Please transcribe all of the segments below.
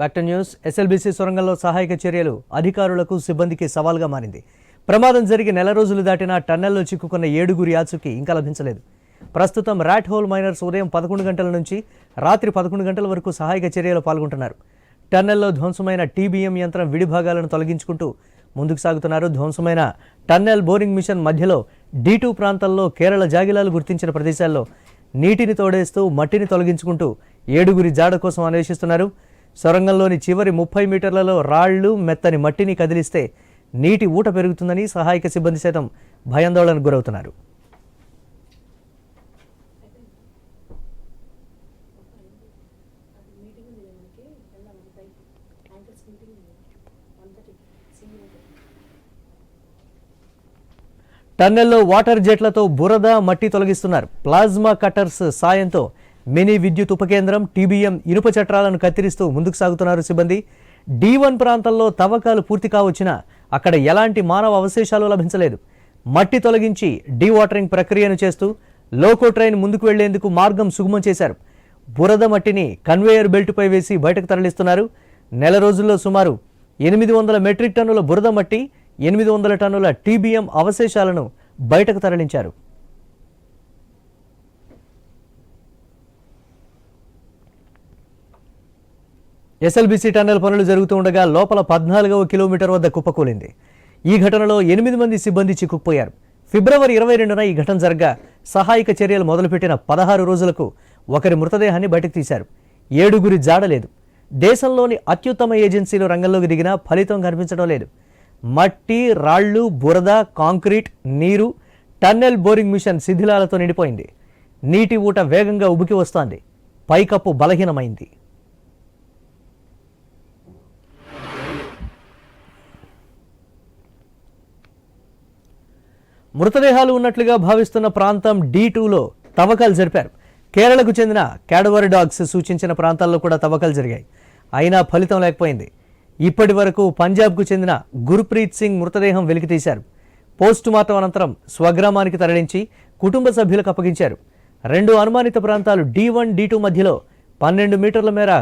Back to news. SLBC సొరంగంలో సహాయక చర్యలు అధికారులకు సిబ్బందికి సవాల్గా మారింది. ప్రమాదం జరిగి నెల రోజులు దాటినా టన్నెల్లో చిక్కుకున్న 7గురి ఆచూకీ ఇంకా లభించలేదు. ప్రస్తుతం ర్యాట్ హోల్ మైనర్స్ ఉదయం 11 గంటల నుంచి రాత్రి 11 గంటల వరకు సహాయక చర్యలో పాల్గొంటున్నారు. టన్నెల్లో ధ్వంసమైన టీబీఎం యంత్రం విడిభాగాలను తొలగించుకుంటూ ముందుకు సాగుతున్నారు. ధ్వంసమైన టన్నెల్ బోరింగ్ మిషన్ మధ్యలో D2 ప్రాంతంలో కేరళ జాగిలాలు గుర్తించిన ప్రదేశాల్లో నీటిని తోడేస్తూ మట్టిని తొలగించుకుంటూ 7గురి జాడ కోసం అన్వేషిస్తున్నారు. సొరంగంలోని చివరి 30 మీటర్లలో రాళ్లు మెత్తని మట్టిని కదిలిస్తే నీటి ఊట పెరుగుతుందని సహాయక సిబ్బంది సైతం భయాందోళనకు గురవుతున్నారు. టన్నెల్లో వాటర్ జెట్లతో బురద మట్టి తొలగిస్తున్నారు. ప్లాజ్మా కట్టర్స్ సాయంతో మినీ విద్యుత్ ఉపకేంద్రం టీబీఎం ఇనుప చట్రాలను కత్తిరిస్తూ ముందుకు సాగుతున్నారు సిబ్బంది. D1 ప్రాంతంలో తవ్వకాలు పూర్తి కావచ్చినా అక్కడ ఎలాంటి మానవ అవశేషాలు లభించలేదు. మట్టి తొలగించి డీవాటరింగ్ ప్రక్రియను చేస్తూ లోకో ట్రైన్ ముందుకు వెళ్లేందుకు మార్గం సుగమం చేశారు. బురద మట్టిని కన్వేయర్ బెల్టుపై వేసి బయటకు తరలిస్తున్నారు. నెల రోజుల్లో సుమారు 800 మెట్రిక్ టన్నుల బురద మట్టి, 800 టన్నుల టీబీఎం అవశేషాలను బయటకు తరలించారు. ఎస్ఎల్బీసీ టన్నెల్ పనులు జరుగుతూ ఉండగా లోపల 14వ కిలోమీటర్ వద్ద కుప్పకూలింది. ఈ ఘటనలో 8 మంది సిబ్బంది చిక్కుకుపోయారు. ఫిబ్రవరి 22న ఈ ఘటన జరగా సహాయక చర్యలు మొదలుపెట్టిన 16 రోజులకు ఒకరి మృతదేహాన్ని బయటకు తీశారు. 7గురి జాడలేదు. దేశంలోని అత్యుత్తమ ఏజెన్సీలు రంగంలోకి దిగినా ఫలితం కనిపించడం లేదు. మట్టి, రాళ్లు, బురద, కాంక్రీట్, నీరు, టన్నెల్ బోరింగ్ మిషన్ శిథిలాలతో నిండిపోయింది. నీటి ఊట వేగంగా ఉబికి వస్తోంది. పైకప్పు బలహీనమైంది. మృతదేహాలు ఉన్నట్లుగా భావిస్తున్న ప్రాంతం D2లో తవ్వకాలు జరిపారు. కేరళకు చెందిన క్యాడవర్ డాగ్స్ సూచించిన ప్రాంతాల్లో కూడా తవ్వకాలు జరిగాయి. అయినా ఫలితం లేకపోయింది. ఇప్పటి వరకు పంజాబ్కు చెందిన గుర్ప్రీత్ సింగ్ మృతదేహం వెలికితీశారు. పోస్టుమార్టం అనంతరం స్వగ్రామానికి తరలించి కుటుంబ సభ్యులకు అప్పగించారు. 2 అనుమానిత ప్రాంతాలు D1, D2 మధ్యలో 12 మీటర్ల మేర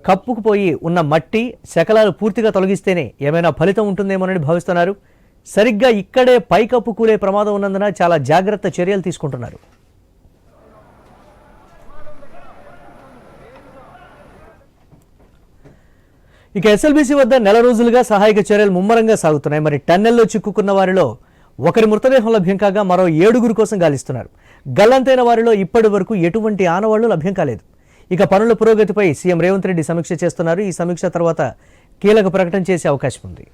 కప్పుకుపోయి ఉన్న మట్టి శకలాలు పూర్తిగా తొలగిస్తేనే ఏమైనా ఫలితం ఉంటుందేమోనని భావిస్తున్నారు. సరిగ్గా ఇక్కడే పైకప్పు కూలే ప్రమాదం ఉన్నందున చాలా జాగ్రత్త చర్యలు తీసుకుంటున్నారు. ఇక ఎస్ఎల్బీసీ వద్ద నెల రోజులుగా సహాయక చర్యలు ముమ్మరంగా సాగుతున్నాయి. మరి టన్నెల్లో చిక్కుకున్న వారిలో ఒకరి మృతదేహం లభ్యం కాగా మరో 7గురి కోసం గాలిస్తున్నారు. గల్లంతైన వారిలో ఇప్పటి వరకు ఎటువంటి ఆనవాళ్లు లభ్యం కాలేదు. ఇక పనుల పురోగతిపై సీఎం రేవంత్ రెడ్డి సమీక్ష చేస్తున్నారు. ఈ సమీక్ష తర్వాత కీలక ప్రకటన చేసే అవకాశం ఉంది.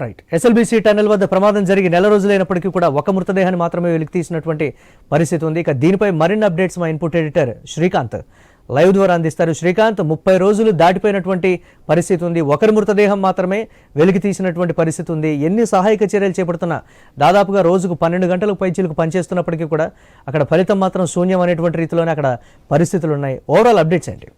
రైట్. ఎస్ఎల్బీసీ టన్నెల్ వద్ద ప్రమాదం జరిగి నెల రోజులైనప్పటికీ కూడా ఒక మృతదేహాన్ని మాత్రమే వెలికి తీసినటువంటి పరిస్థితి ఉంది. ఇక దీనిపై మరిన్ని అప్డేట్స్ మా ఇన్పుట్ ఎడిటర్ శ్రీకాంత్ లైవ్ ద్వారా అందిస్తారు. శ్రీకాంత్, 30 రోజులు దాటిపోయినటువంటి పరిస్థితి ఉంది. ఒకరి మృతదేహం మాత్రమే వెలికి తీసినటువంటి పరిస్థితి ఉంది. ఎన్ని సహాయక చర్యలు చేపడుతున్నా దాదాపుగా రోజుకు 12 గంటలకు పైచీలకు పనిచేస్తున్నప్పటికీ కూడా అక్కడ ఫలితం మాత్రం శూన్యం అనేటువంటి రీతిలోనే అక్కడ పరిస్థితులు ఉన్నాయి. ఓవరాల్ అప్డేట్స్ ఏంటి?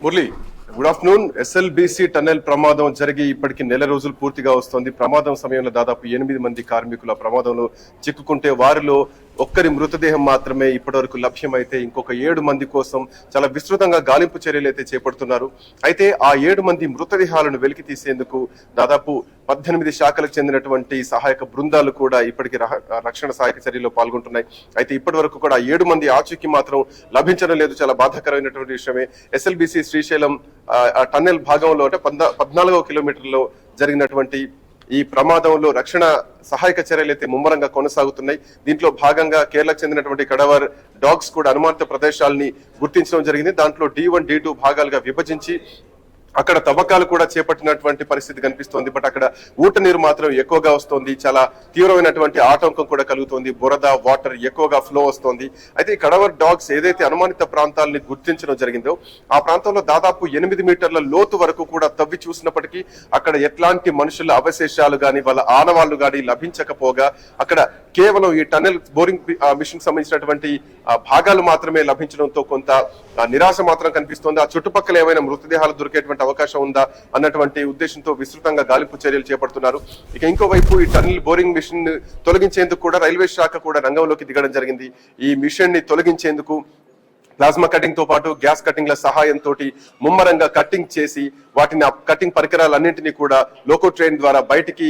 Murali, good afternoon. SLBC tunnel ప్రమాదం జరిగి ఇప్పటికి నెల రోజులు పూర్తిగా వస్తోంది. ప్రమాదం సమయంలో దాదాపు 8 మంది కార్మికుల ప్రమాదంలో చిక్కుకుంటే వారిలో ఒక్కరి మృతదేహం మాత్రమే ఇప్పటివరకు లభ్యమైతే ఇంకొక 7 మంది కోసం చాలా విస్తృతంగా గాలింపు చర్యలు అయితే చేపడుతున్నారు. అయితే ఆ 7 మంది మృతదేహాలను వెలికి తీసేందుకు దాదాపు 18 శాఖలకు చెందినటువంటి సహాయక బృందాలు కూడా ఇప్పటికి రక్షణ సహాయక చర్యలో పాల్గొంటున్నాయి. అయితే ఇప్పటి వరకు కూడా 7 మంది ఆచూకీ మాత్రం లభించడం లేదు. చాలా బాధాకరమైనటువంటి విషయమే. ఎస్ఎల్బీసీ శ్రీశైలం టన్నెల్ భాగంలో అంటే 14వ కిలోమీటర్లో జరిగినటువంటి ఈ ప్రమాదంలో రక్షణ సహాయక చర్యలు అయితే ముమ్మరంగా కొనసాగుతున్నాయి. దీంట్లో భాగంగా కేరళకు చెందినటువంటి కడవర్ డాగ్స్ కూడా అనుమానిత ప్రదేశాలని గుర్తించడం జరిగింది. దాంట్లో D1, D2 భాగాలుగా విభజించి అక్కడ తవ్వకాలు కూడా చేపట్టినటువంటి పరిస్థితి కనిపిస్తోంది. బట్ అక్కడ ఊట నీరు మాత్రం ఎక్కువగా వస్తోంది. చాలా తీవ్రమైనటువంటి ఆటంకం కూడా కలుగుతోంది. బురద, వాటర్ ఎక్కువగా ఫ్లో వస్తోంది. అయితే ఈ కడవర్ డాగ్స్ ఏదైతే అనుమానిత ప్రాంతాలని గుర్తించడం జరిగిందో ఆ ప్రాంతంలో దాదాపు 8 మీటర్ల లోతు వరకు కూడా తవ్వి చూసినప్పటికీ అక్కడ ఎట్లాంటి మనుషుల అవశేషాలు గాని వాళ్ళ ఆనవాళ్లు గాని లభించకపోగా అక్కడ కేవలం ఈ టన్నెల్ బోరింగ్ మిషన్ సంబంధించినటువంటి భాగాలు మాత్రమే లభించడంతో కొంత నిరాశ మాత్రం కనిపిస్తోంది. ఆ చుట్టుపక్కల ఏమైనా మృతదేహాలు దొరికేటువంటి అవకాశం ఉందా అన్నటువంటి ఉద్దేశంతో విస్తృతంగా గాలింపు చర్యలు చేపడుతున్నారు. ఇక ఇంకోవైపు ఈ టన్నెల్ బోరింగ్ మిషన్ తొలగించేందుకు కూడా రైల్వే శాఖ కూడా రంగంలోకి దిగడం జరిగింది. ఈ మిషన్ ని తొలగించేందుకు ప్లాస్మా కటింగ్ తో పాటు గ్యాస్ కటింగ్ల సహాయంతో ముమ్మరంగా కటింగ్ చేసి వాటిని కటింగ్ పరికరాలన్నింటినీ కూడా లోకో ట్రైన్ ద్వారా బయటికి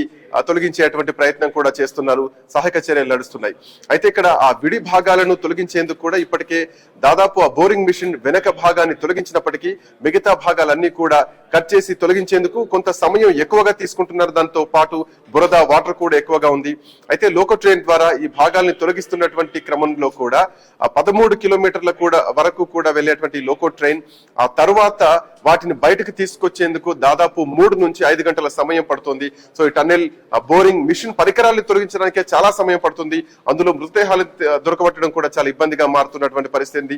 తొలగించేటువంటి ప్రయత్నం కూడా చేస్తున్నారు. సహాయక చర్యలు నడుస్తున్నాయి. అయితే ఇక్కడ ఆ విడి భాగాలను తొలగించేందుకు కూడా ఇప్పటికే దాదాపు ఆ బోరింగ్ మిషన్ వెనక భాగాన్ని తొలగించినప్పటికీ మిగతా భాగాలన్నీ కూడా కట్ చేసి తొలగించేందుకు కొంత సమయం ఎక్కువగా తీసుకుంటున్నారు. దాంతో పాటు బురద వాటర్ కూడా ఎక్కువగా ఉంది. అయితే లోకో ట్రైన్ ద్వారా ఈ భాగాల్ని తొలగిస్తున్నటువంటి క్రమంలో కూడా ఆ 13 కిలోమీటర్ల వరకు కూడా వెళ్ళేటువంటి లోకో ట్రైన్ ఆ తర్వాత వాటిని బయటకు తీసుకొచ్చేందుకు దాదాపు 3 నుంచి 5 గంటల సమయం పడుతుంది. సో ఈ టన్నెల్ బోరింగ్ మిషన్ పరికరాలను తొలగించడానికే చాలా సమయం పడుతుంది. అందులో మృతదేహాలు దొరకబట్టడం కూడా చాలా ఇబ్బందిగా మారుతున్నటువంటి పరిస్థితి.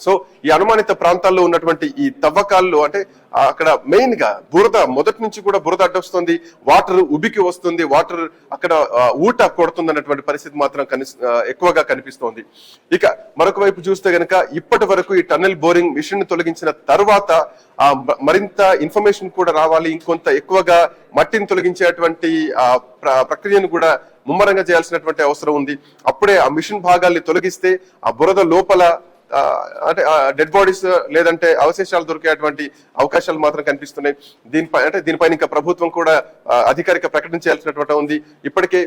సో ఈ అనుమానిత ప్రాంతాల్లో ఉన్నటువంటి ఈ తవ్వకాల్లో అంటే అక్కడ మెయిన్ గా బురద మొదటి నుంచి కూడా బురద అడ్డొస్తుంది, వాటర్ ఉబికి వస్తుంది, వాటర్ అక్కడ ఊట కొడుతుంది అన్నటువంటి పరిస్థితి మాత్రం ఎక్కువగా కనిపిస్తోంది. ఇక మరొక వైపు చూస్తే గనక ఇప్పటి వరకు ఈ టన్నెల్ బోరింగ్ మిషన్ తొలగించిన తర్వాత మరింత ఇన్ఫర్మేషన్ కూడా రావాలి. ఇంకొంత ఎక్కువగా మట్టిని తొలగించేటువంటి ప్రక్రియను కూడా ముమ్మరంగా చేయాల్సినటువంటి అవసరం ఉంది. అప్పుడే ఆ మిషన్ భాగాల్ని తొలగిస్తే ఆ బురద లోపల అంటే డెడ్ బాడీస్ లేదంటే అవశేషాలు దొరికేటువంటి అవకాశాలు మాత్రం కనిపిస్తున్నాయి. దీనిపైన ఇంకా ప్రభుత్వం కూడా అధికారిక ప్రకటన చేయాల్సినటువంటి ఉంది. ఇప్పటికే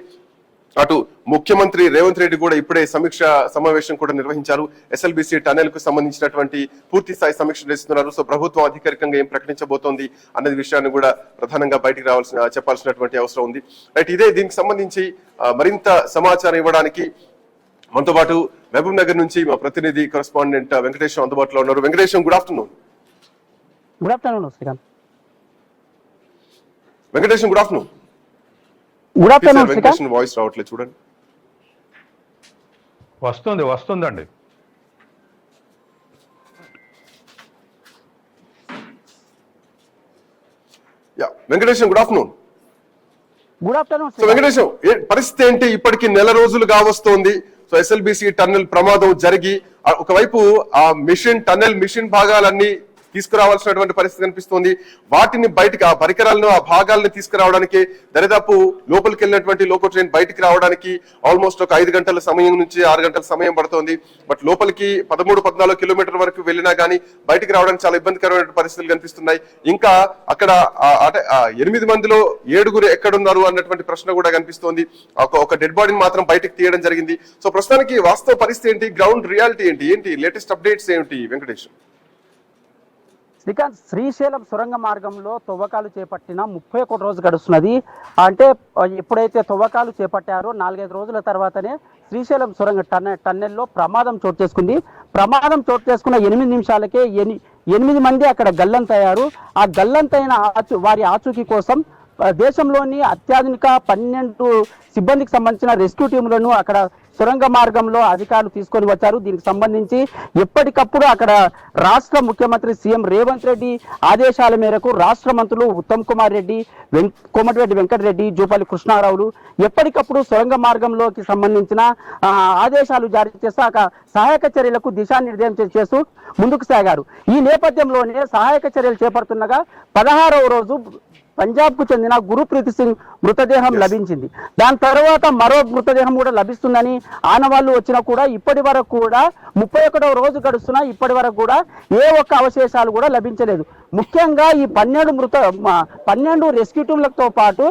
అటు ముఖ్యమంత్రి రేవంత్ రెడ్డి కూడా ఇప్పుడే సమీక్ష సమావేశం కూడా నిర్వహించారు. ఎస్ఎల్బిసి టన్నెల్ కు సంబంధించినటువంటి పూర్తి స్థాయి సమీక్ష చేస్తున్నారు. సో ప్రభుత్వం అధికారికంగా ఏం ప్రకటించబోతోంది అనే విషయాన్ని కూడా ప్రధానంగా బయటికి చెప్పాల్సినటువంటి అవసరం ఉంది. రైట్, ఇదే దీనికి సంబంధించి మరింత సమాచారం ఇవ్వడానికి మనతో పాటు మహబూబ్ నగర్ నుంచి మా ప్రతినిధి కరెస్పాండెంట్ వెంకటేశం అందుబాటులో ఉన్నారు. Venkatesham, good afternoon. Good afternoon Srikanth. Venkatesham, good afternoon. Good afternoon Venkatesham voice రావట్లేదు, చూడండి. వస్తుందండి. Venkatesham, good afternoon. Good afternoon. So Venkatesham, పరిస్థితి ఏంటి? ఇప్పటికి నెల రోజులు కావస్తోంది. సో ఎస్ఎల్బిసి టన్నెల్ ప్రమాదం జరిగి ఒకవైపు ఆ టన్నెల్ మిషన్ భాగాలన్నీ తీసుకురావాల్సినటువంటి పరిస్థితి కనిపిస్తోంది. వాటిని బయటికి ఆ పరికరాలను ఆ భాగాలను తీసుకురావడానికి దరిదాపు లోపలికి వెళ్ళినటువంటి లోకో ట్రైన్ బయటికి రావడానికి ఆల్మోస్ట్ ఒక 5 గంటల సమయం నుంచి 6 గంటల సమయం పడుతోంది. బట్ లోపలికి 13-14 కిలోమీటర్ల వరకు వెళ్ళినా కానీ బయటికి రావడానికి చాలా ఇబ్బందికరమైన పరిస్థితులు కనిపిస్తున్నాయి. ఇంకా అక్కడ అంటే 8 మందిలో 7 ఎక్కడున్నారు అన్నటువంటి ప్రశ్న కూడా కనిపిస్తోంది. ఒక డెడ్ బాడీని మాత్రం బయటకు తీయడం జరిగింది. సో ప్రస్తుతానికి వాస్తవ పరిస్థితి ఏంటి, గ్రౌండ్ రియాలిటీ ఏంటి, లేటెస్ట్ అప్డేట్స్ ఏంటి వెంకటేష్? శ్రీకాంత్, శ్రీశైలం సొరంగ మార్గంలో తవ్వకాలు చేపట్టిన 31 రోజు గడుస్తున్నది. అంటే ఎప్పుడైతే తవ్వకాలు చేపట్టారో 4-5 రోజుల తర్వాతనే శ్రీశైలం సొరంగ టన్నెల్లో ప్రమాదం చోటు చేసుకుంది. ప్రమాదం చోటు చేసుకున్న 8 నిమిషాలకే 8 మంది అక్కడ గల్లంతయ్యారు. ఆ గల్లంతైన వారి ఆచూకీ కోసం దేశంలోని అత్యాధునిక 12 సిబ్బందికి సంబంధించిన రెస్క్యూ టీములను అక్కడ సొరంగ మార్గంలో అధికారులు తీసుకొని వచ్చారు. దీనికి సంబంధించి ఎప్పటికప్పుడు అక్కడ రాష్ట్ర ముఖ్యమంత్రి సీఎం రేవంత్ రెడ్డి ఆదేశాల మేరకు రాష్ట్ర మంత్రులు ఉత్తమ్ కుమార్ రెడ్డి, కోమటిరెడ్డి వెంకటరెడ్డి, జూపల్లి కృష్ణారావులు ఎప్పటికప్పుడు సొరంగ మార్గంలోకి సంబంధించిన ఆదేశాలు జారీ చేస్తూ సహాయక చర్యలకు దిశానిర్దేశం చేస్తూ ముందుకు సాగారు. ఈ నేపథ్యంలోనే సహాయక చర్యలు చేపడుతుండగా 16వ రోజు పంజాబ్ కు చెందిన గురుప్రీత్ సింగ్ మృతదేహం లభించింది. దాని తర్వాత మరో మృతదేహం కూడా లభిస్తుందని ఆనవాళ్లు వచ్చినా కూడా ఇప్పటి వరకు కూడా 31వ రోజు గడుస్తున్నా ఇప్పటి వరకు కూడా ఏ ఒక్క అవశేషాలు కూడా లభించలేదు. ముఖ్యంగా ఈ 12 రెస్క్యూ టీంలతో పాటు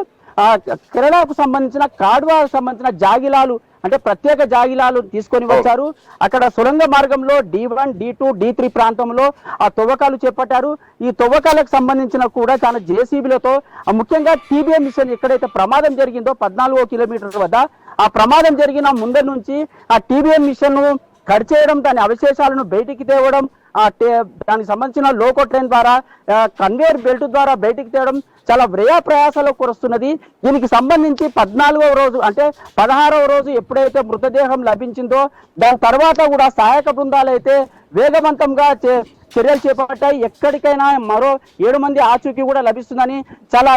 కేరళకు సంబంధించిన కాడ్వాకు సంబంధించిన జాగిలాలు అంటే ప్రత్యేక జాగిలాలు తీసుకొని వచ్చారు. అక్కడ సొరంగ మార్గంలో D1, D2, D3 ప్రాంతంలో ఆ తవ్వకాలు చేపట్టారు. ఈ తవ్వకాలకు సంబంధించిన కూడా చాలా జేసీబీలతో ముఖ్యంగా TBM మిషన్ ఎక్కడైతే ప్రమాదం జరిగిందో 14వ కిలోమీటర్ వద్ద ఆ ప్రమాదం జరిగిన ముందర నుంచి ఆ TBM మిషన్ కట్ చేయడం, దాని అవశేషాలను బయటికి తేవడం, దానికి సంబంధించిన లోకో ట్రైన్ ద్వారా కన్వేయర్ బెల్ట్ ద్వారా బయటికి తేవడం చాలా వ్యయ ప్రయాసాలకు కొరుస్తున్నది. దీనికి సంబంధించి 14వ రోజు అంటే 16వ రోజు ఎప్పుడైతే మృతదేహం లభించిందో దాని తర్వాత కూడా సహాయక బృందాలు అయితే వేగవంతంగా చర్యలు చేపట్టాయి. ఎక్కడికైనా మరో 7 మంది ఆచూకీ కూడా లభిస్తుందని చాలా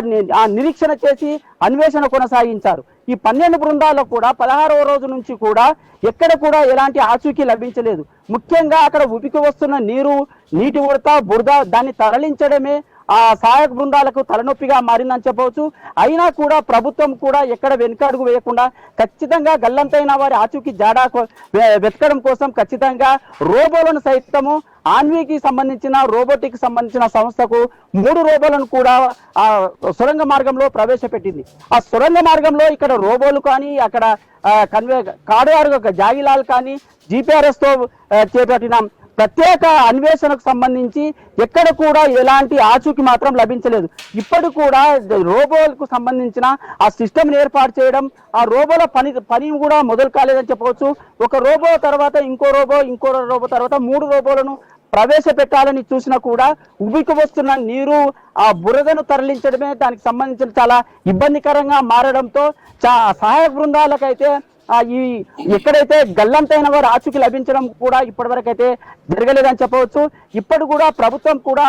నిరీక్షణ చేసి అన్వేషణ కొనసాగించారు. ఈ 12 బృందాల్లో కూడా 16వ రోజు నుంచి కూడా ఎక్కడ కూడా ఎలాంటి ఆచూకీ లభించలేదు. ముఖ్యంగా అక్కడ ఉబికి వస్తున్న నీటి ఉడత బురద దాన్ని తరలించడమే ఆ సహాయక బృందాలకు తలనొప్పిగా మారిందని చెప్పవచ్చు. అయినా కూడా ప్రభుత్వం కూడా ఎక్కడ వెనుకడుగు వేయకుండా ఖచ్చితంగా గల్లంతైన వారి ఆచూకీ జాడా వెతకడం కోసం ఖచ్చితంగా రోబోలను సైతము ఆన్వీకి సంబంధించిన రోబోటిక్ సంబంధించిన సంస్థకు 3 రోబోలను కూడా ఆ సొరంగ మార్గంలో ప్రవేశపెట్టింది. ఆ సొరంగ మార్గంలో ఇక్కడ రోబోలు కానీ అక్కడ కాడువారు జాగిలాల్ కానీ GPRS తో చేపట్టిన ప్రత్యేక అన్వేషణకు సంబంధించి ఎక్కడ కూడా ఎలాంటి ఆచూకీ మాత్రం లభించలేదు. ఇప్పటి కూడా రోబోలకు సంబంధించిన ఆ సిస్టమ్ ఏర్పాటు చేయడం, ఆ రోబోల పని కూడా మొదలు కాలేదని చెప్పవచ్చు. ఒక రోబో తర్వాత ఇంకో రోబో తర్వాత 3 రోబోలను ప్రవేశపెట్టాలని చూసినా కూడా ఉబికి వస్తున్న నీరు ఆ బురదను తరలించడమే దానికి సంబంధించిన చాలా ఇబ్బందికరంగా మారడంతో సహాయక బృందాలకైతే ఈ ఎక్కడైతే గల్లంతైన వారు ఆచూకీ లభించడం కూడా ఇప్పటివరకు అయితే జరగలేదని చెప్పవచ్చు. ఇప్పటి కూడా ప్రభుత్వం కూడా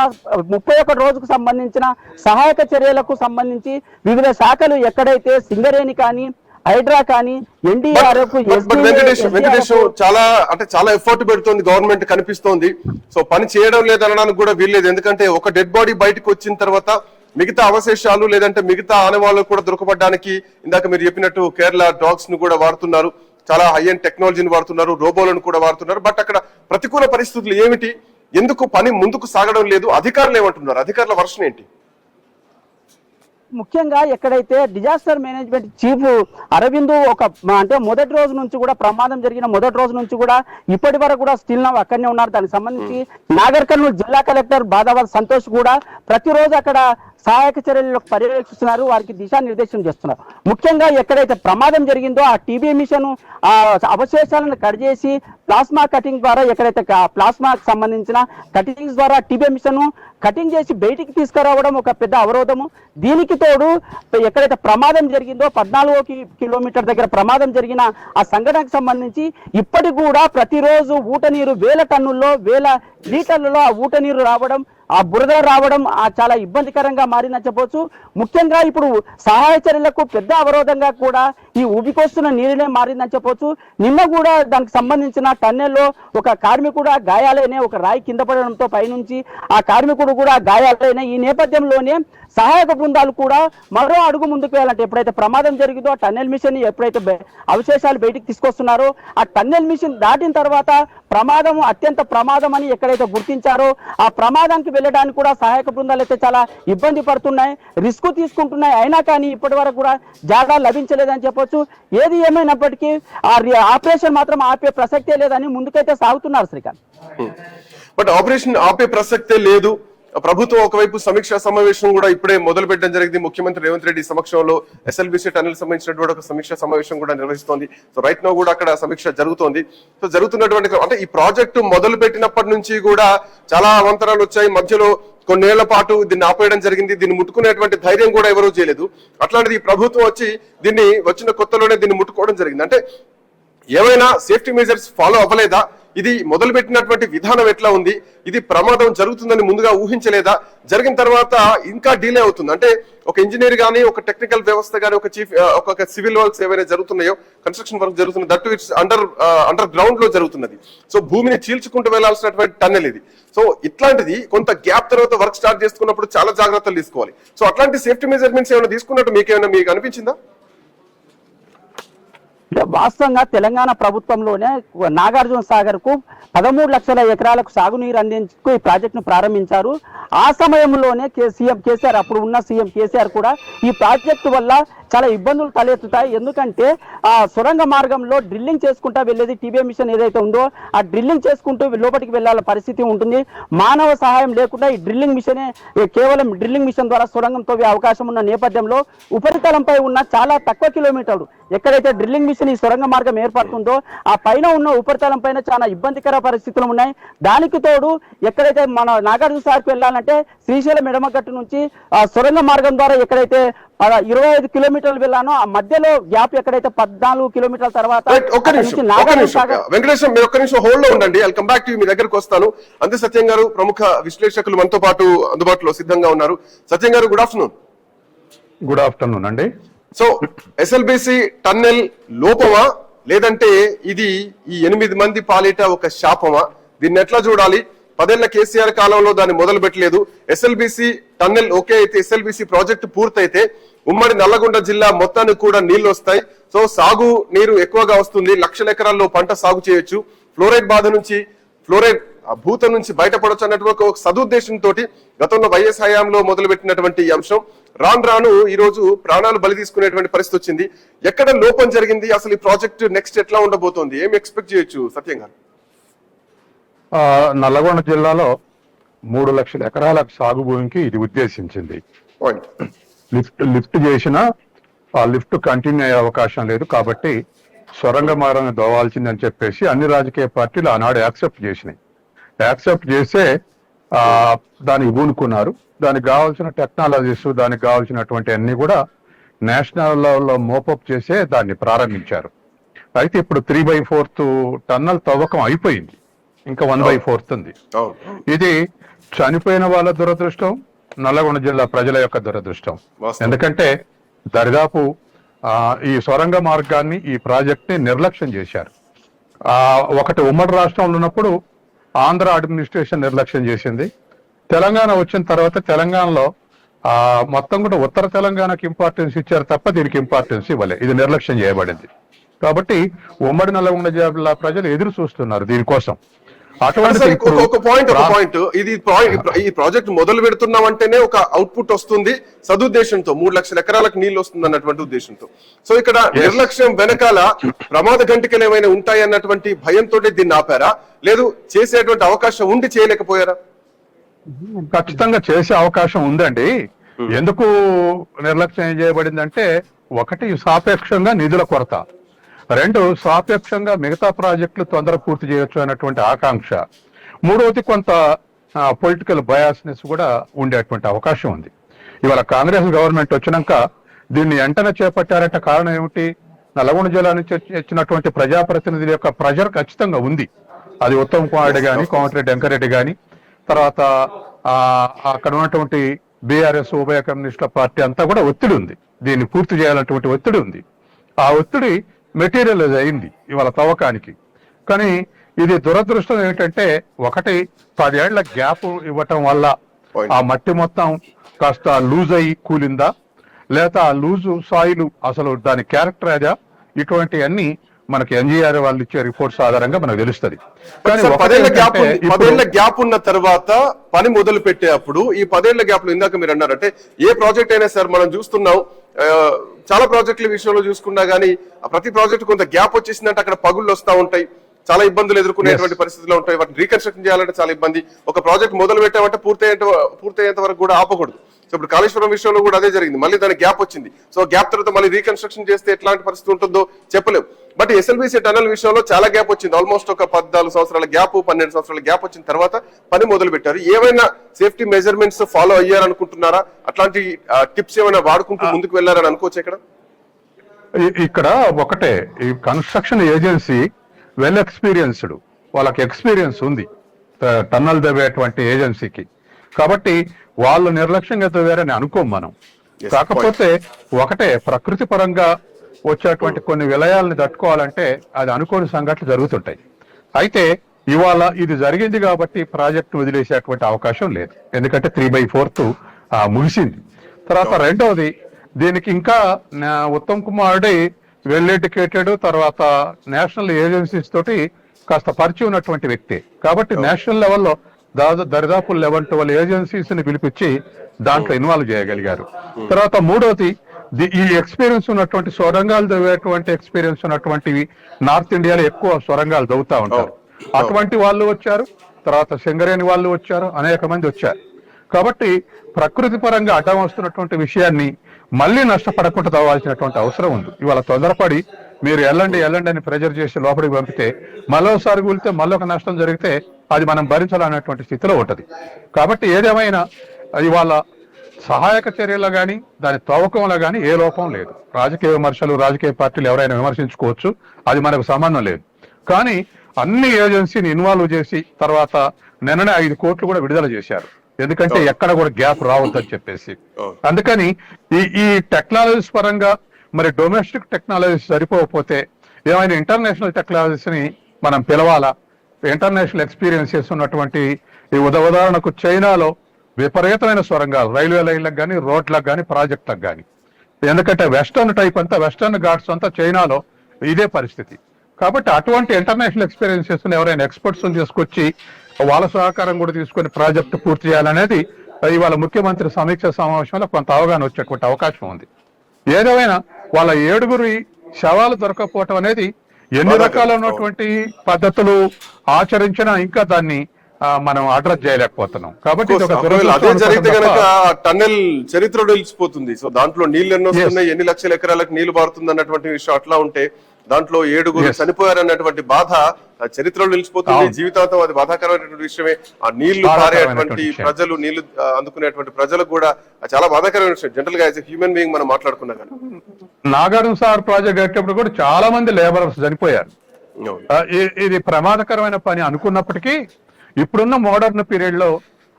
31 రోజుకు సంబంధించిన సహాయక చర్యలకు సంబంధించి వివిధ శాఖలు ఎక్కడైతే సింగరేణి కానీ హైడ్రా కానీ NDRF వెంకటేష్ చాలా ఎఫర్ట్ పెడుతోంది గవర్నమెంట్ కనిపిస్తోంది. సో పని చేయడం లేదనడానికి కూడా వీల్లేదు. ఎందుకంటే ఒక డెడ్ బాడీ బయటకు వచ్చిన తర్వాత మిగతా అవశేషాలు లేదంటే మిగతా ఆనవాళ్ళు కూడా దొరకబడ్డానికి ఇందాక మీరు చెప్పినట్టు కేరళ డాగ్స్ ను కూడా వాడుతున్నారు, చాలా హై అండ్ టెక్నాలజీని వాడుతున్నారు, రోబోలను కూడా వాడుతున్నారు. బట్ అక్కడ ప్రతికూల పరిస్థితులు ఏమిటి, ఎందుకు పని ముందుకు సాగడం లేదు, అధికారులు ఏమంటున్నారు, అధికారుల వర్షన్ ఏంటి? ముఖ్యంగా ఎక్కడైతే డిజాస్టర్ మేనేజ్మెంట్ చీఫ్ అరవింద్ అంటే మొదటి రోజు నుంచి కూడా ప్రమాదం జరిగిన మొదటి రోజు నుంచి కూడా ఇప్పటి వరకు కూడా స్టిల్ నౌ అక్కడనే ఉన్నారు. దానికి సంబంధించి నాగర్ కర్నూలు జిల్లా కలెక్టర్ బాదావత్ సంతోష్ కూడా ప్రతిరోజు అక్కడ సహాయక చర్యలను పర్యవేక్షిస్తున్నారు, వారికి దిశానిర్దేశం చేస్తున్నారు. ముఖ్యంగా ఎక్కడైతే ప్రమాదం జరిగిందో ఆ టీబీ మిషన్ ఆ అవశేషాలను కట్ చేసి ప్లాస్మా కటింగ్ ద్వారా ఎక్కడైతే ప్లాస్మాకు సంబంధించిన కటింగ్స్ ద్వారా టీబీ మిషన్ కటింగ్ చేసి బయటికి తీసుకురావడం ఒక పెద్ద అవరోధము. దీనికి తోడు ఎక్కడైతే ప్రమాదం జరిగిందో 14 కిలోమీటర్ దగ్గర ప్రమాదం జరిగిన ఆ సంఘటనకు సంబంధించి ఇప్పటికి కూడా ప్రతిరోజు ఊట నీరు 1000 టన్నుల్లో 1000 లీటర్లలో ఆ ఊట నీరు రావడం, ఆ బురద రావడం చాలా ఇబ్బందికరంగా మారిందని చెప్పవచ్చు. ముఖ్యంగా ఇప్పుడు సహాయ చర్యలకు పెద్ద అవరోధంగా కూడా ఈ ఉబికొస్తున్న నీరునే మారిందని చెప్పవచ్చు. నిన్న కూడా దానికి సంబంధించిన టన్నెల్లో ఒక కార్మికుడు గాయాలైన ఒక రాయి కింద పడడంతో పైనుంచి ఆ కార్మికుడు కూడా గాయాలైన ఈ నేపథ్యంలోనే సహాయక బృందాలు కూడా మరో అడుగు ముందుకు వెళ్ళాలంటే ఎప్పుడైతే ప్రమాదం జరిగిందో ఆ టన్నెల్ మిషన్ ఎప్పుడైతే అవశేషాలు బయటికి తీసుకొస్తున్నారో ఆ టన్నెల్ మిషన్ దాటిన తర్వాత ప్రమాదం అత్యంత ప్రమాదం అని ఎక్కడైతే గుర్తించారో ఆ ప్రమాదానికి వెళ్ళడానికి కూడా సహాయక బృందాలు అయితే చాలా ఇబ్బంది పడుతున్నాయి, రిస్క్ తీసుకుంటున్నాయి. అయినా కానీ ఇప్పటి వరకు కూడా జాగా లభించలేదని చెప్పొచ్చు. ఏది ఏమైనప్పటికీ ఆ ఆపరేషన్ మాత్రం ఆపే ప్రసక్తే లేదని ముందుకైతే సాగుతున్నారు శ్రీకాంత్. బట్ ఆపరేషన్ ఆపే ప్రసక్తే లేదు. ప్రభుత్వం ఒకవైపు సమీక్షా సమావేశం కూడా ఇప్పుడే మొదలు పెట్టడం జరిగింది. ముఖ్యమంత్రి రేవంత్ రెడ్డి సమక్షంలో SLBC టన్నెల్ సంబంధించినటువంటి ఒక సమీక్షా సమావేశం కూడా నిర్వహిస్తోంది. సో రైట్ నౌ కూడా అక్కడ సమీక్ష జరుగుతోంది. సో జరుగుతున్నటువంటి అంటే ఈ ప్రాజెక్టు మొదలు పెట్టినప్పటి నుంచి కూడా చాలా అవంతరాలు వచ్చాయి. మధ్యలో కొన్నేళ్ల పాటు దీన్ని ఆపేయడం జరిగింది. దీన్ని ముట్టుకునేటువంటి ధైర్యం కూడా ఎవరూ చేయలేదు. అట్లాంటిది ఈ ప్రభుత్వం వచ్చి దీన్ని వచ్చిన కొత్తలోనే దీన్ని ముట్టుకోవడం జరిగింది. అంటే ఏమైనా సేఫ్టీ మెజర్స్ ఫాలో అవ్వలేదా? ఇది మొదలు పెట్టినటువంటి విధానం ఎట్లా ఉంది? ఇది ప్రమాదం జరుగుతుందని ముందుగా ఊహించలేదా? జరిగిన తర్వాత ఇంకా డిలే అవుతుంది. అంటే ఒక ఇంజనీర్ గానీ ఒక టెక్నికల్ వ్యవస్థ గానీ ఒక సివిల్ వర్క్స్ ఏవైనా జరుగుతున్నాయో, కన్స్ట్రక్షన్ వర్క్ జరుగుతుంది, దట్ ఇట్స్ అండర్ గ్రౌండ్ లో జరుగుతున్నది. సో భూమిని చీల్చుకుంటూ వెళ్లాల్సినటువంటి టన్నెల్ ఇది. సో ఇట్లాంటిది కొంత గ్యాప్ తర్వాత వర్క్ స్టార్ట్ చేసుకున్నప్పుడు చాలా జాగ్రత్తలు తీసుకోవాలి. సో అట్లాంటి సేఫ్టీ మెజర్మెంట్స్ ఏమైనా తీసుకున్నట్టు మీకు అనిపించిందా? వాస్తవంగా తెలంగాణ ప్రభుత్వంలోనే నాగార్జున సాగర్ కు 13 లక్షల ఎకరాలకు సాగునీరు అందించుకు ఈ ప్రాజెక్టును ప్రారంభించారు. ఆ సమయంలోనే సీఎం కేసీఆర్, అప్పుడు ఉన్న సీఎం కేసీఆర్ కూడా ఈ ప్రాజెక్టు వల్ల చాలా ఇబ్బందులు తలెత్తుతాయి. ఎందుకంటే ఆ సొరంగ మార్గంలో డ్రిల్లింగ్ చేసుకుంటా వెళ్ళేది టీబీ మిషన్ ఏదైతే ఉందో ఆ డ్రిల్లింగ్ చేసుకుంటూ లోపలికి వెళ్ళాల పరిస్థితి ఉంటుంది. మానవ సహాయం లేకుండా ఈ డ్రిల్లింగ్ మిషనే కేవలం డ్రిల్లింగ్ మిషన్ ద్వారా సొరంగం తవ్వే అవకాశం ఉన్న నేపథ్యంలో ఉపరితలంపై ఉన్న చాలా తక్కువ కిలోమీటర్లు ఎక్కడైతే డ్రిల్లింగ్ మిషన్ ఈ సొరంగ మార్గం ఏర్పడుతుందో ఆ పైన ఉన్న ఉపరితలం పైన చాలా ఇబ్బందికర పరిస్థితులు ఉన్నాయి. దానికి తోడు ఎక్కడైతే మన నాగార్జున సాగర్కి వెళ్ళాలంటే శ్రీశైలం ఎడమగట్టు నుంచి ఆ సొరంగ మార్గం ద్వారా ఎక్కడైతే 25 కిలోమీటర్లు వెళ్ళానో ఆ మధ్యలో గ్యాప్ ఎక్కడైతే 14 కిలోమీటర్ల తర్వాత వెంకటేశ్వర మీరు ఒక్క నిమిషం హోల్డ్ లో ఉండండి. I'll come back to you. మీ దగ్గరకు వస్తాను. అంతే సత్యం గారు ప్రముఖ విశ్లేషకులు మనతో పాటు అందుబాటులో సిద్ధంగా ఉన్నారు. సత్యం గారు, గుడ్ ఆఫ్టర్నూన్. గుడ్ ఆఫ్టర్నూన్ అండి. సో ఎస్ఎల్బిసి టన్నెల్ లోపమా లేదంటే ఇది ఈ 8 మంది పాలిట ఒక శాపమా? దీన్ని ఎట్లా చూడాలి? 10 ఏళ్ల కేసీఆర్ కాలంలో దాన్ని మొదలు పెట్టలేదు. ఎస్ఎల్బిసి టన్నెల్ ఓకే అయితే, ఎస్ఎల్బిసి ప్రాజెక్టు పూర్తయితే ఉమ్మడి నల్లగొండ జిల్లా మొత్తానికి కూడా నీళ్లు వస్తాయి. సో సాగు నీరు ఎక్కువగా వస్తుంది, లక్షల ఎకరాల్లో పంట సాగు చేయొచ్చు, ఫ్లోరైడ్ బాధ నుంచి, ఫ్లోరైడ్ భూతం నుంచి బయటపడొచ్చు అన్నటువంటి ఒక సదుద్దేశంతో గతంలో వైఎస్ హయాంలో మొదలు పెట్టినటువంటి ఈ అంశం రాను ఈ రోజు ప్రాణాలు బలి తీసుకునేటువంటి పరిస్థితి వచ్చింది. ఎక్కడ లోపం జరిగింది? అసలు ఈ ప్రాజెక్ట్ నెక్స్ట్ ఎట్లా ఉండబోతోంది? ఏం ఎక్స్పెక్ట్ చేయొచ్చు సత్యం గారు? నల్లగొండ జిల్లాలో 3 లక్షల ఎకరాల సాగు భూమికి ఇది ఉద్దేశించింది. పాయింట్. లిఫ్ట్ చేసినా ఆ లిఫ్ట్ కంటిన్యూ అయ్యే అవకాశం లేదు, కాబట్టి సొరంగ మార్గం దోవాల్సిందని చెప్పేసి అన్ని రాజకీయ పార్టీలు ఆనాడు యాక్సెప్ట్ చేసినాయి. యాక్సెప్ట్ చేసే దానికి పూనుకున్నారు. దానికి కావాల్సిన టెక్నాలజీస్, దానికి కావాల్సినటువంటి అన్ని కూడా నేషనల్ లెవెల్లో మోపప్ చేసే దాన్ని ప్రారంభించారు. అయితే ఇప్పుడు 3/4 టన్నల్ తవ్వకం అయిపోయింది, ఇంకా 1/4 ఉంది. ఇది చనిపోయిన వాళ్ళ దురదృష్టం, నల్లగొండ జిల్లా ప్రజల యొక్క దురదృష్టం. ఎందుకంటే దరిదాపు ఈ సొరంగ మార్గాన్ని, ఈ ప్రాజెక్ట్ ని నిర్లక్ష్యం చేశారు. ఒకటి ఉమ్మడి రాష్ట్రంలో ఉన్నప్పుడు ఆంధ్ర అడ్మినిస్ట్రేషన్ నిర్లక్ష్యం చేసింది. తెలంగాణ వచ్చిన తర్వాత తెలంగాణలో మొత్తం కూడా ఉత్తర తెలంగాణకి ఇంపార్టెన్స్ ఇచ్చారు తప్ప దీనికి ఇంపార్టెన్స్ ఇవ్వలే. ఇది నిర్లక్ష్యం చేయబడింది. కాబట్టి ఉమ్మడి నల్లగొండ జిల్లా ప్రజలు ఎదురు చూస్తున్నారు దీనికోసం. ఒక పాయింట్ ఇది ఈ ప్రాజెక్ట్ మొదలు పెడుతున్నాం అంటేనే ఒక అవుట్పుట్ వస్తుంది సదుద్దేశంతో, 3 లక్షల ఎకరాలకు నీళ్లు వస్తుంది అన్నటువంటి ఉద్దేశంతో. సో ఇక్కడ నిర్లక్ష్యం వెనకాల ప్రమాద గంటికలు ఏమైనా ఉంటాయి అన్నటువంటి భయంతో దీన్ని ఆపారా, లేదు చేసేటువంటి అవకాశం ఉండి చేయలేకపోయారా? ఖచ్చితంగా చేసే అవకాశం ఉందండి. ఎందుకు నిర్లక్ష్యం చేయబడిందంటే, ఒకటి సాపేక్షంగా నిధుల కొరత, 2 సాపేక్షంగా మిగతా ప్రాజెక్టులు తొందర పూర్తి చేయొచ్చు అన్నటువంటి ఆకాంక్ష, 3వది కొంత పొలిటికల్ బయాస్నెస్ కూడా ఉండేటువంటి అవకాశం ఉంది. ఇవాళ కాంగ్రెస్ గవర్నమెంట్ వచ్చినాక దీన్ని వెంటనే చేపట్టారంటే కారణం ఏమిటి? నల్లగొండ జిల్లా నుంచి వచ్చినటువంటి ప్రజాప్రతినిధుల యొక్క ప్రెజర్ ఖచ్చితంగా ఉంది. అది ఉత్తమ్ కుమార్ రెడ్డి కానీ, కోమటిరెడ్డి వెంకరెడ్డి కానీ, తర్వాత అక్కడ ఉన్నటువంటి బీఆర్ఎస్ ఉభయ కమ్యూనిస్టుల పార్టీ అంతా కూడా ఒత్తిడి ఉంది, దీన్ని పూర్తి చేయాలన్నటువంటి ఒత్తిడి ఉంది. ఆ ఒత్తిడి మెటీరియలైజ్ అయింది ఇవాళ తవ్వకానికి. కానీ ఇది దురదృష్టం ఏమిటంటే, ఒకటి 10 ఏళ్ల గ్యాప్ ఇవ్వటం వల్ల ఆ మట్టి మొత్తం కాస్త లూజ్ అయ్యి కూలిందా, లేదా ఆ లూజు సాయిల్ అసలు దాని క్యారెక్టర్ అదా, ఇటువంటి అన్ని మనకి ఎన్జీఆర్ వాళ్ళు ఇచ్చే రిపోర్ట్స్ ఆధారంగా మనకు తెలుస్తుంది. 10 ఏళ్ల గ్యాప్ ఉన్న తర్వాత పని మొదలు పెట్టేటప్పుడు ఈ 10 ఏళ్ల గ్యాప్ లో ఇందాక మీరు అన్నారంటే ఏ ప్రాజెక్ట్ అయినా సార్ మనం చూస్తున్నాం, చాలా ప్రాజెక్టుల విషయంలో చూసుకున్నా గానీ ప్రతి ప్రాజెక్ట్ కొంత గ్యాప్ వచ్చేసిందంటే అక్కడ పగుళ్ళు వస్తూ ఉంటాయి, చాలా ఇబ్బందులు ఎదుర్కొనేటువంటి పరిస్థితులు ఉంటాయి, వాటిని రీకన్స్ట్రక్షన్ చేయాలంటే చాలా ఇబ్బంది. ఒక ప్రాజెక్ట్ మొదలు పెట్టామంటే పూర్తయ్యేంత వరకు కూడా ఆపకూడదు. సో ఇప్పుడు కాళేశ్వరం విషయంలో కూడా అదే జరిగింది, మళ్ళీ దానికి గ్యాప్ వచ్చింది. సో గ్యాప్ తర్వాత మళ్ళీ రీకన్స్ట్రక్షన్ చేస్తే ఎట్లాంటి పరిస్థితి ఉంటుందో చెప్పలేము. బట్ ఎస్ఎల్బిసి టన్నల్ విషయంలో చాలా గ్యాప్ వచ్చింది, ఆల్మోస్ట్ ఒక 14 సంవత్సరాల గ్యాప్, 12 సంవత్సరాల గ్యాప్ వచ్చిన తర్వాత పని మొదలు పెట్టారు. ఏమైనా సేఫ్టీ మెజర్మెంట్స్ ఫాలో అయ్యారనుకుంటున్నారా? అట్లాంటి టిప్స్ ఏమైనా వాడుకుంటూ ముందుకు వెళ్లారని అనుకోవచ్చు? ఇక్కడ ఒకటే, ఈ కన్స్ట్రక్షన్ ఏజెన్సీ వెల్ ఎక్స్పీరియన్స్డ్, వాళ్ళకి ఎక్స్పీరియన్స్ ఉంది టన్నల్ తవ్వేటువంటి ఏజెన్సీకి. కాబట్టి వాళ్ళు నిర్లక్ష్యంగా తవ్వారని అనుకోం మనం. కాకపోతే ఒకటే, ప్రకృతి పరంగా వచ్చేటువంటి కొన్ని విలయాలను తట్టుకోవాలంటే అది అనుకోని సంఘటనలు జరుగుతుంటాయి. అయితే ఇవాళ ఇది జరిగింది కాబట్టి ప్రాజెక్టు వదిలేసేటువంటి అవకాశం లేదు, ఎందుకంటే 3/4 ముగిసింది. తర్వాత రెండవది, దీనికి ఇంకా ఉత్తమ్ కుమార్ రెడ్డి వెల్ ఎడ్యుకేటెడ్, తర్వాత నేషనల్ ఏజెన్సీస్ తోటి కాస్త పరిచయం ఉన్నటువంటి వ్యక్తి కాబట్టి నేషనల్ లెవెల్లో దరిదాపు 11-12 ఏజెన్సీస్ ని పిలిపించి దాంట్లో ఇన్వాల్వ్ చేయగలిగారు. తర్వాత మూడవది, ఈ ఎక్స్పీరియన్స్ ఉన్నటువంటి సొరంగాలు తవ్వేటువంటి ఎక్స్పీరియన్స్ ఉన్నటువంటివి నార్త్ ఇండియాలో ఎక్కువ సొరంగాలు తవ్వుతా ఉంటారు, అటువంటి వాళ్ళు వచ్చారు. తర్వాత సింగరేణి వాళ్ళు వచ్చారు, అనేక మంది వచ్చారు. కాబట్టి ప్రకృతి పరంగా అడ్డం వస్తున్నటువంటి విషయాన్ని మళ్ళీ నష్టపడకుండా తవ్వాల్సినటువంటి అవసరం ఉంది. ఇవాళ తొందరపడి మీరు వెళ్ళండి అని ప్రెజర్ చేసి లోపలికి పంపితే మరోసారి కూలితే మళ్ళొక నష్టం జరిగితే అది మనం భరించాలనేటువంటి స్థితిలో ఉంటది. కాబట్టి ఏదేమైనా ఇవాళ సహాయక చర్యలో కానీ దాని తవ్వకంలో కానీ ఏ లోపం లేదు. రాజకీయ విమర్శలు, రాజకీయ పార్టీలు ఎవరైనా విమర్శించుకోవచ్చు, అది మనకు సంబంధం లేదు. కానీ అన్ని ఏజెన్సీని ఇన్వాల్వ్ చేసి తర్వాత నిన్ననే 5 కోట్లు కూడా విడుదల చేశారు, ఎందుకంటే ఎక్కడ కూడా గ్యాప్ రావద్దని చెప్పేసి. అందుకని ఈ టెక్నాలజీస్ పరంగా మరి డొమెస్టిక్ టెక్నాలజీస్ సరిపోకపోతే ఏమైనా ఇంటర్నేషనల్ టెక్నాలజీస్ని మనం పిలవాలా? ఇంటర్నేషనల్ ఎక్స్పీరియన్సెస్ ఉన్నటువంటి ఈ ఉదాహరణకు చైనాలో విపరీతమైన సొరంగాలు, రైల్వే లైన్లకు కానీ, రోడ్లకు కానీ, ప్రాజెక్టులకు కానీ. ఎందుకంటే వెస్టర్న్ టైప్ అంతా, వెస్టర్న్ ఘాట్స్ అంతా చైనాలో ఇదే పరిస్థితి. కాబట్టి అటువంటి ఇంటర్నేషనల్ ఎక్స్పీరియన్సెస్ ఎవరైనా ఎక్స్పర్ట్స్ తీసుకొచ్చి వాళ్ళ సహకారం కూడా తీసుకొని ప్రాజెక్టు పూర్తి చేయాలనేది ఇవాళ ముఖ్యమంత్రి సమీక్ష సమావేశంలో కొంత అవగాహన వచ్చేటువంటి అవకాశం ఉంది. ఏదేమైనా వాళ్ళ 7 శవాలు దొరకకపోవటం అనేది ఎన్ని రకాలైనటువంటి పద్ధతులు ఆచరించినా ఇంకా దాన్ని మనం అడ్రస్ చేయలేకపోతున్నాం. కాబట్టి అదే జరిగితే కనుక టన్నెల్ చరిత్ర నిలిచిపోతుంది. సో దాంట్లో నీళ్లు ఎన్ని వస్తున్నాయి, ఎన్ని లక్షల ఎకరాలకు నీళ్లు పారుతుంది అన్నటువంటి విషయం అట్లా ఉంటే దాంట్లో 7 చనిపోయారన్నటువంటి బాధ చరిత్రలో నిలిచిపోతుంది. జీవితాంతం అది బాధాకరమైనటువంటి విషయమే. ఆ నీళ్లు పారేటువంటి ప్రజలు, నీళ్లు అందుకునేటువంటి ప్రజలకు కూడా చాలా బాధాకరమైన విషయం. జనరల్ గా యాజ్ హ్యూమన్ బీయింగ్ మనం మాట్లాడుకున్నా కానీ నాగార్జున సాగర్ ప్రాజెక్ట్ కట్టేటప్పుడు కూడా చాలా మంది లేబరర్స్ చనిపోయారు. ఇది ప్రమాదకరమైన పని అనుకున్నప్పటికీ ఇప్పుడున్న మోడర్న్ పీరియడ్ లో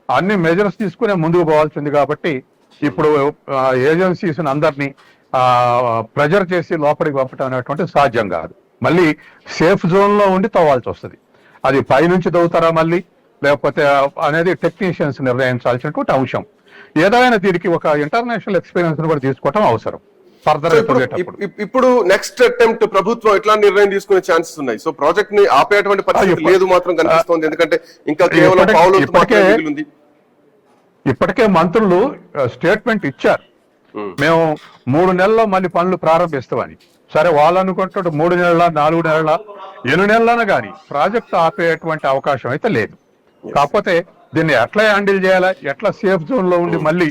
అన్ని మెజర్స్ తీసుకునే ముందుకు పోవాల్సింది. కాబట్టి ఇప్పుడు ఏజెన్సీస్ అందరినీ ప్రెజర్ చేసి లోపలికి పంపడం అనేటువంటి సాధ్యం కాదు. మళ్ళీ సేఫ్ జోన్ లో ఉండి తవ్వాల్సి వస్తుంది. అది పైనుంచి తవ్వుతారా మళ్ళీ లేకపోతే అనేది టెక్నీషియన్స్ నిర్ణయించాల్సినటువంటి అంశం. ఏదైనా దీనికి ఒక ఇంటర్నేషనల్ ఎక్స్పీరియన్స్ కూడా తీసుకోవటం అవసరం. ఫర్దర్ ఇప్పుడు నెక్స్ట్ అటెంప్ట్ ప్రభుత్వం ఎట్లా నిర్ణయం తీసుకునే ఛాన్సెస్ ఉన్నాయి? సో ప్రాజెక్ట్ ని ఆపేటువంటి పరిస్థితి లేదు మాత్రం కనిపిస్తోంది. ఎందుకంటే ఇంకా కేవలం ఇప్పటికే మంత్రులు స్టేట్మెంట్ ఇచ్చారు, మేము 3 నెలల్లో మళ్ళీ పనులు ప్రారంభిస్తామని. సరే, వాళ్ళు అనుకుంటాడు 3 నెలల, 4 నెలల, 8 నెలలను కానీ ప్రాజెక్ట్ ఆపేటువంటి అవకాశం అయితే లేదు. కాకపోతే దీన్ని ఎట్లా హ్యాండిల్ చేయాలా, ఎట్లా సేఫ్ జోన్ లో ఉండి మళ్ళీ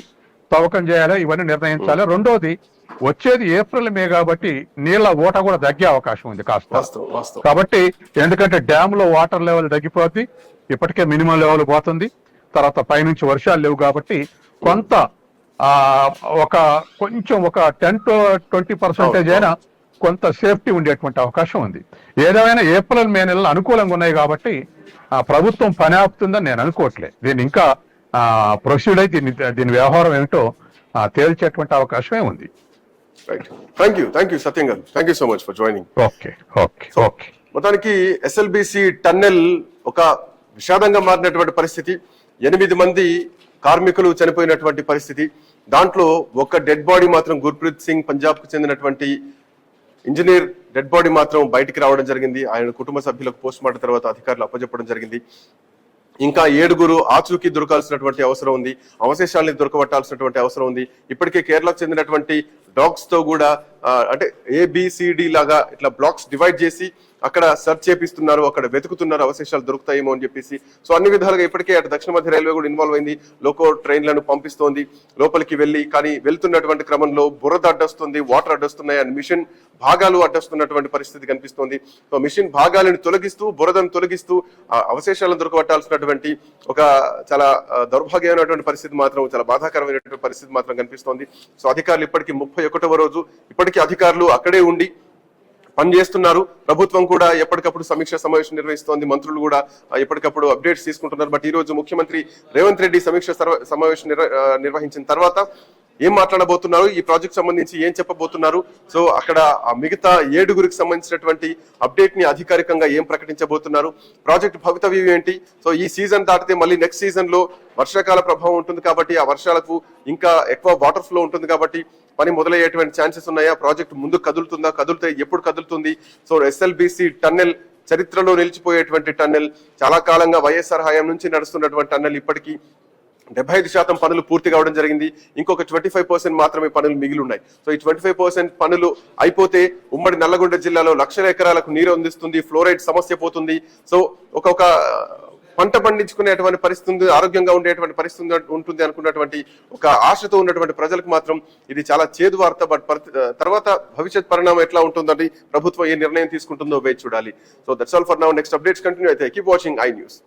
తవ్వకం చేయాలా, ఇవన్నీ నిర్ణయించాలి. రెండోది వచ్చేది ఏప్రిల్, మే కాబట్టి నీళ్ల ఓట కూడా తగ్గే అవకాశం ఉంది కాస్త. కాబట్టి ఎందుకంటే డ్యామ్ లో వాటర్ లెవెల్ తగ్గిపోద్ది, ఇప్పటికే మినిమం లెవెల్ పోతుంది. తర్వాత పైనుంచి వర్షాలు లేవు కాబట్టి కొంత కొంచెం ఒక 10 to 20% అయినా కొంత సేఫ్టీ ఉండేటువంటి అవకాశం ఉంది. ఏదేమైనా ఏప్రిల్, మే నెలలు అనుకూలంగా ఉన్నాయి కాబట్టి ప్రభుత్వం పని ఆపుతుందని నేను అనుకోవట్లేదు. దీన్ని ఇంకా ప్రొసీడ్ అయి దీని వ్యవహారం ఏమిటో తేల్చేటువంటి అవకాశమే ఉంది. థ్యాంక్ యూ సత్యం గారు. Thank you so much for joining. Okay. మొత్తానికి ఎస్ఎల్బిసి టన్నెల్ ఒక విషాదంగా మారినటువంటి పరిస్థితి. 8 మంది కార్మికులు చనిపోయినటువంటి పరిస్థితి. దాంట్లో ఒక డెడ్ బాడీ మాత్రం గుర్ప్రీత్ సింగ్, పంజాబ్ కు చెందినటువంటి ఇంజనీర్ డెడ్ బాడీ మాత్రం బయటికి రావడం జరిగింది. ఆయన కుటుంబ సభ్యులకు పోస్ట్ మార్టం తర్వాత అధికారులు అప్పచెప్పడం జరిగింది. ఇంకా 7 ఆచూకీ దొరకాల్సినటువంటి అవసరం ఉంది, అవశేషాలని దొరకబట్టాల్సినటువంటి అవసరం ఉంది. ఇప్పటికే కేరళకు చెందినటువంటి డాగ్స్ తో కూడా అంటే ABCD లాగా ఇట్లా బ్లాక్స్ డివైడ్ చేసి అక్కడ సెర్చ్ చేపిస్తున్నారు, అక్కడ వెతుకుతున్నారు అవశేషాలు దొరుకుతాయేమో అని చెప్పేసి. సో అన్ని విధాలుగా ఇప్పటికే అటు దక్షిణ మధ్య రైల్వే కూడా ఇన్వాల్వ్ అయింది. లోకో ట్రైన్లను పంపిస్తోంది లోపలికి వెళ్ళి. కానీ వెళ్తున్నటువంటి క్రమంలో బురద అడ్డొస్తుంది, వాటర్ అడ్డొస్తున్నాయి, అండ్ మిషన్ భాగాలు అడ్డొస్తున్నటువంటి పరిస్థితి కనిపిస్తోంది. సో మిషన్ భాగాలను తొలగిస్తూ, బురదను తొలగిస్తూ అవశేషాలను దొరకబట్టాల్సినటువంటి ఒక చాలా దౌర్భాగ్యమైనటువంటి పరిస్థితి మాత్రం, చాలా బాధాకరమైనటువంటి పరిస్థితి మాత్రం కనిపిస్తోంది. సో అధికారులు ఇప్పటికీ 31వ రోజు ఇప్పటికీ అధికారులు అక్కడే ఉండి పనిచేస్తున్నారు. ప్రభుత్వం కూడా ఎప్పటికప్పుడు సమీక్ష సమావేశం నిర్వహిస్తోంది, మంత్రులు కూడా ఎప్పటికప్పుడు అప్డేట్స్ తీసుకుంటున్నారు. బట్ ఈ రోజు ముఖ్యమంత్రి రేవంత్ రెడ్డి సమీక్ష సమావేశం నిర్వహించిన తర్వాత ఏం మాట్లాడబోతున్నారు, ఈ ప్రాజెక్ట్ సంబంధించి ఏం చెప్పబోతున్నారు, సో అక్కడ మిగతా 7 సంబంధించినటువంటి అప్డేట్ ని అధికారికంగా ఏం ప్రకటించబోతున్నారు, ప్రాజెక్ట్ భవితవ్యం ఏంటి. సో ఈ సీజన్ దాటితే మళ్ళీ నెక్స్ట్ సీజన్ లో వర్షాకాల ప్రభావం ఉంటుంది కాబట్టి ఆ వర్షాలకు ఇంకా ఎక్కువ వాటర్ ఫ్లో ఉంటుంది కాబట్టి పని మొదలయ్యేటువంటి ఛాన్సెస్ ఉన్నాయా, ప్రాజెక్ట్ ముందు కదులుతుందా, కదిలితే ఎప్పుడు కదులుతుంది. సో ఎస్ఎల్బిసి టన్నెల్ చరిత్రలో నిలిచిపోయేటువంటి టన్నెల్, చాలా కాలంగా వైఎస్ఆర్ హయాం నుంచి నడుస్తున్నటువంటి టన్నెల్ ఇప్పటికీ 75% పనులు పూర్తి కావడం జరిగింది. ఇంకొక 25% మాత్రమే పనులు మిగిలి ఉన్నాయి. సో ఈ 25% పనులు అయిపోతే ఉమ్మడి నల్లగొండ జిల్లాలో లక్షల ఎకరాలకు నీరు అందిస్తుంది, ఫ్లోరైడ్ సమస్య పోతుంది. సో ఒక్కొక్క పంట పండించుకునేటువంటి పరిస్థితి, ఆరోగ్యంగా ఉండేటువంటి పరిస్థితి ఉంటుంది అనుకున్నటువంటి ఒక ఆశతో ఉన్నటువంటి ప్రజలకు మాత్రం ఇది చాలా చేదు వార్త. బట్ తర్వాత భవిష్యత్ పరిణామం ఎట్లా ఉంటుందండి, ప్రభుత్వం ఏ నిర్ణయం తీసుకుంటుందో వేచి చూడాలి. So that's all for now. Next updates continue అయితే కీప్ వాచింగ్ ఐ న్యూస్.